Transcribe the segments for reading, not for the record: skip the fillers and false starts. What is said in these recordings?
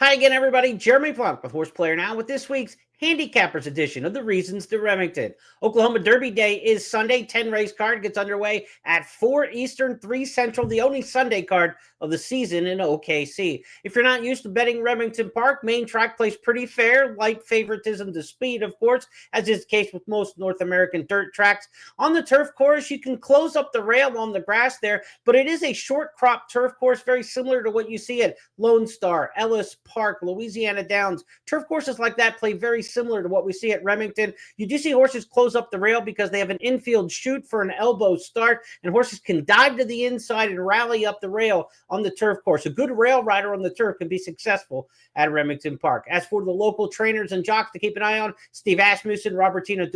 Hi again, everybody. Jeremy Plonk with Horse Player Now with this week's Handicappers edition of the Reasons to Remington. Oklahoma Derby Day is Sunday. 10 race card gets underway at 4 Eastern, 3 Central, the only Sunday card of the season in OKC. If you're not used to betting Remington Park, main track plays pretty fair, light favoritism to speed, of course, as is the case with most North American dirt tracks. On the turf course, you can close up the rail on the grass there, but it is a short crop turf course, very similar to what you see at Lone Star, Ellis Park, Louisiana Downs. Turf courses like that play very similar to what we see at Remington. You do see horses close up the rail because they have an infield chute for an elbow start, and horses can dive to the inside and rally up the rail on the turf course. A good rail rider on the turf can be successful at Remington Park. As for the local trainers and jocks to keep an eye on, Steve Asmussen, Robertino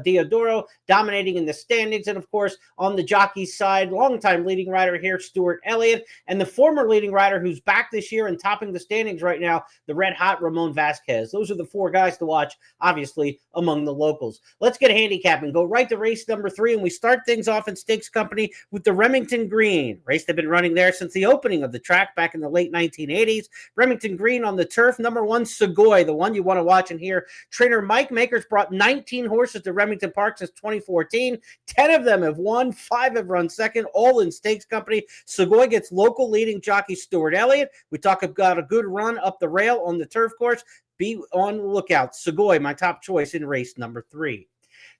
Diodoro dominating in the standings, and of course on the jockey's side, longtime leading rider here, Stuart Elliott, and the former leading rider who's back this year and topping the standings right now, the red hot Ramon Vasquez. Those are the four guys to watch, obviously, among the locals. Let's get handicapping. Go right to race number 3, and we start things off in Stakes Company with the Remington Green. Race they've been running there since the opening of the track back in the late 1980s. Remington Green on the turf. Number 1, Segoy, the one you want to watch and hear. Trainer Mike Makers brought 19 horses to Remington Park since 2014. 10 of them have won. 5 have run second, all in Stakes Company. Segoy gets local leading jockey Stuart Elliott. We talk about a good run up the rail on the turf course. Be on the lookout. Segoy, my top choice in race number 3.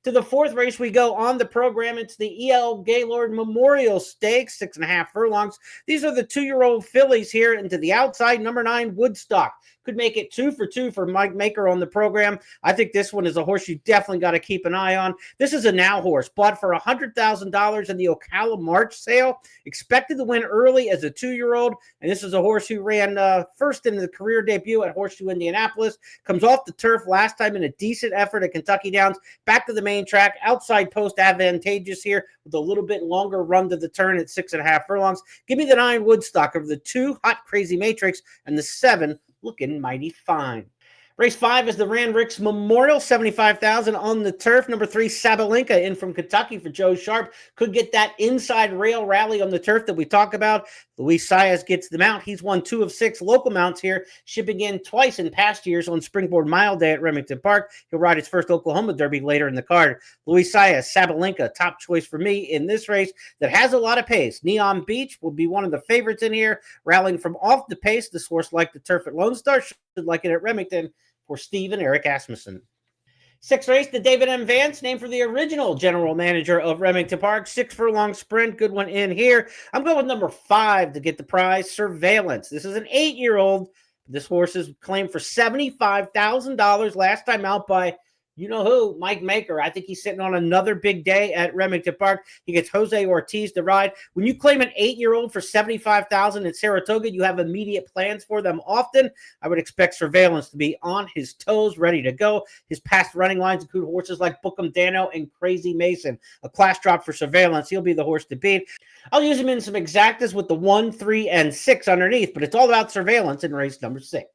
To the 4th race we go on the program. It's the E.L. Gaylord Memorial Stakes, 6.5 furlongs. These are the 2-year-old fillies here, and to the outside, number 9, Woodstock. Could make it 2 for 2 for Mike Maker on the program. I think this one is a horse you definitely got to keep an eye on. This is a now horse, bought for $100,000 in the Ocala March sale. Expected to win early as a 2-year-old, and this is a horse who ran first in the career debut at Horseshoe Indianapolis. Comes off the turf last time in a decent effort at Kentucky Downs. Back to the main track, outside post advantageous here with a little bit longer run to the turn at 6.5 furlongs. Give me the 9 Woodstock over the 2 Hot Crazy Matrix and the 7 Looking Mighty Fine. Race 5 is the Randricks Memorial, $75,000 on the turf. Number 3, Sabalenka in from Kentucky for Joe Sharp. Could get that inside rail rally on the turf that we talk about. Luis Saez gets the mount. He's won 2 of 6 local mounts here, shipping in twice in past years on Springboard Mile Day at Remington Park. He'll ride his first Oklahoma Derby later in the card. Luis Saez, Sabalenka, top choice for me in this race that has a lot of pace. Neon Beach will be one of the favorites in here, rallying from off the pace. This horse liked the turf at Lone Star, should like it at Remington. For Steve and Eric Asmussen. 6th race, the David M. Vance, named for the original general manager of Remington Park. 6 furlong sprint, good one in here. I'm going with number 5 to get the prize, Surveillance. This is an 8-year-old. This horse is claimed for $75,000 last time out by you know who, Mike Maker. I think he's sitting on another big day at Remington Park. He gets Jose Ortiz to ride. When you claim an 8-year-old for $75,000 in Saratoga, you have immediate plans for them often. I would expect Surveillance to be on his toes, ready to go. His past running lines include horses like Bookham Dano and Crazy Mason. A class drop for Surveillance. He'll be the horse to beat. I'll use him in some exactas with the 1, 3, and 6 underneath, but it's all about Surveillance in race number 6.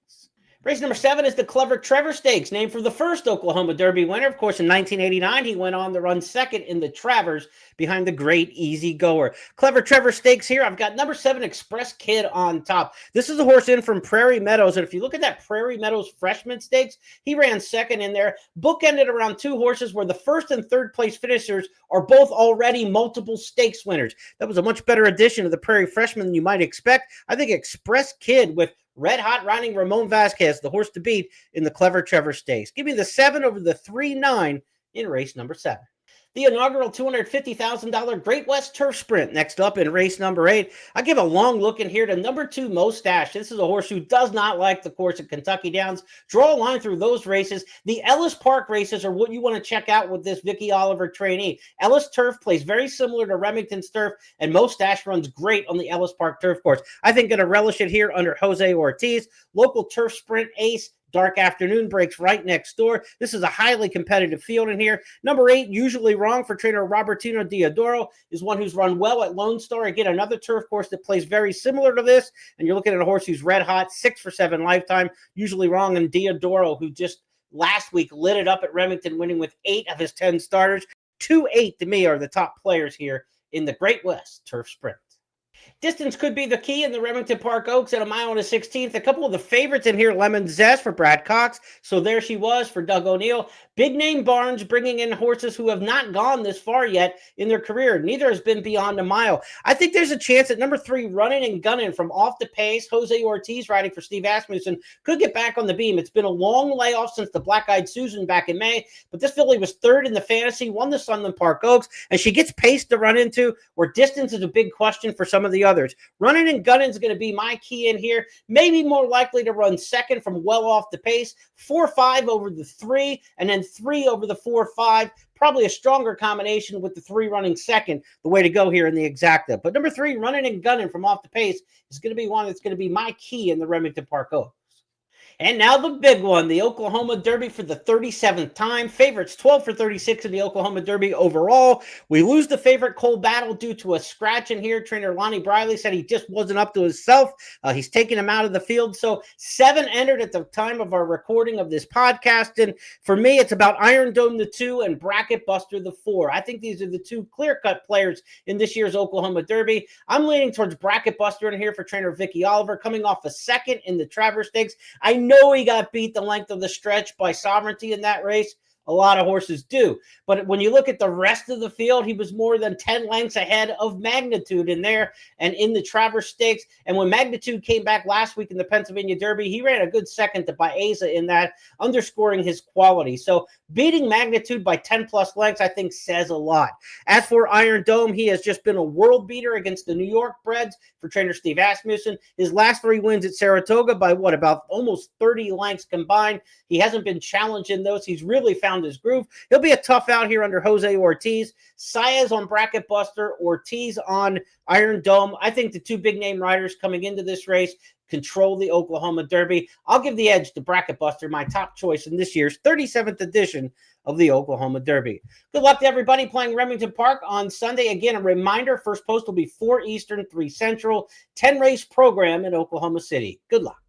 Race number 7 is the Clever Trevor Stakes, named for the first Oklahoma Derby winner. Of course, in 1989, he went on to run second in the Travers behind the great Easy Goer. Clever Trevor Stakes here. I've got number 7, Express Kid on top. This is a horse in from Prairie Meadows, and if you look at that Prairie Meadows freshman stakes, he ran second in there, bookended around 2 horses where the first and third place finishers are both already multiple stakes winners. That was a much better addition to the Prairie freshman than you might expect. I think Express Kid with red hot riding Ramon Vasquez, the horse to beat in the Clever Trevor Stakes. Give me the 7 over the 3-9 in race number 7. The inaugural $250,000 Great West Turf Sprint next up in race number 8. I give a long look in here to number 2, Mustache. This is a horse who does not like the course at Kentucky Downs. Draw a line through those races. The Ellis Park races are what you want to check out with this Vicky Oliver trainee. Ellis Turf plays very similar to Remington's Turf, and Mustache runs great on the Ellis Park Turf course. I think going to relish it here under Jose Ortiz. Local turf sprint ace. Dark Afternoon breaks right next door. This is a highly competitive field in here. Number 8, Usually Wrong for trainer Robertino Diodoro, is one who's run well at Lone Star. Again, another turf course that plays very similar to this. And you're looking at a horse who's red hot, 6 for 7 lifetime. Usually Wrong, and Diodoro, who just last week lit it up at Remington, winning with 8 of his 10 starters. 2-8 to me are the top players here in the Great West Turf Sprint. Distance could be the key in the Remington Park Oaks at a mile and a 16th. A couple of the favorites in here, Lemon Zest for Brad Cox. So there she was for Doug O'Neill. Big name barns bringing in horses who have not gone this far yet in their career. Neither has been beyond a mile. I think there's a chance that number 3, Running and Gunning from Off the Pace, Jose Ortiz riding for Steve Asmussen, could get back on the beam. It's been a long layoff since the Black Eyed Susan back in May, but this filly was 3rd in the fantasy, won the Sunland Park Oaks, and she gets pace to run into, where distance is a big question for some of the others. Running and Gunning is going to be my key in here. Maybe more likely to run second from well off the pace. 4-5 over the 3, and then 3 over the 4-5. Probably a stronger combination with the 3 running second, the way to go here in the exacta. But number 3, Running and Gunning from Off the Pace, is going to be one that's going to be my key in the Remington Park Oaks. And now the big one, the Oklahoma Derby for the 37th time. Favorites 12 for 36 in the Oklahoma Derby overall. We lose the favorite Cole Battle due to a scratch in here. Trainer Lonnie Briley said he just wasn't up to himself. He's taking him out of the field. So 7 entered at the time of our recording of this podcast. And for me, it's about Iron Dome the 2 and Bracket Buster the 4. I think these are the 2 clear-cut players in this year's Oklahoma Derby. I'm leaning towards Bracket Buster in here for trainer Vicky Oliver, coming off a 2nd in the Travers Stakes. I know he got beat the length of the stretch by Sovereignty in that race. A lot of horses do. But when you look at the rest of the field, he was more than 10 lengths ahead of Magnitude in there and in the Travers Stakes. And when Magnitude came back last week in the Pennsylvania Derby, he ran a good second to Baeza in that, underscoring his quality. So beating Magnitude by 10-plus lengths, I think, says a lot. As for Iron Dome, he has just been a world beater against the New York breds for trainer Steve Asmussen. His last 3 wins at Saratoga by about almost 30 lengths combined. He hasn't been challenged in those. He's really found his groove. He'll be a tough out here under Jose Ortiz. Saez on Bracket Buster, Ortiz on Iron Dome. I think the 2 big name riders coming into this race control the Oklahoma Derby. I'll give the edge to Bracket Buster, my top choice in this year's 37th edition of the Oklahoma Derby. Good luck to everybody playing Remington Park on Sunday. Again, a reminder, first post will be 4 Eastern, 3 Central, 10 race program in Oklahoma City. Good luck.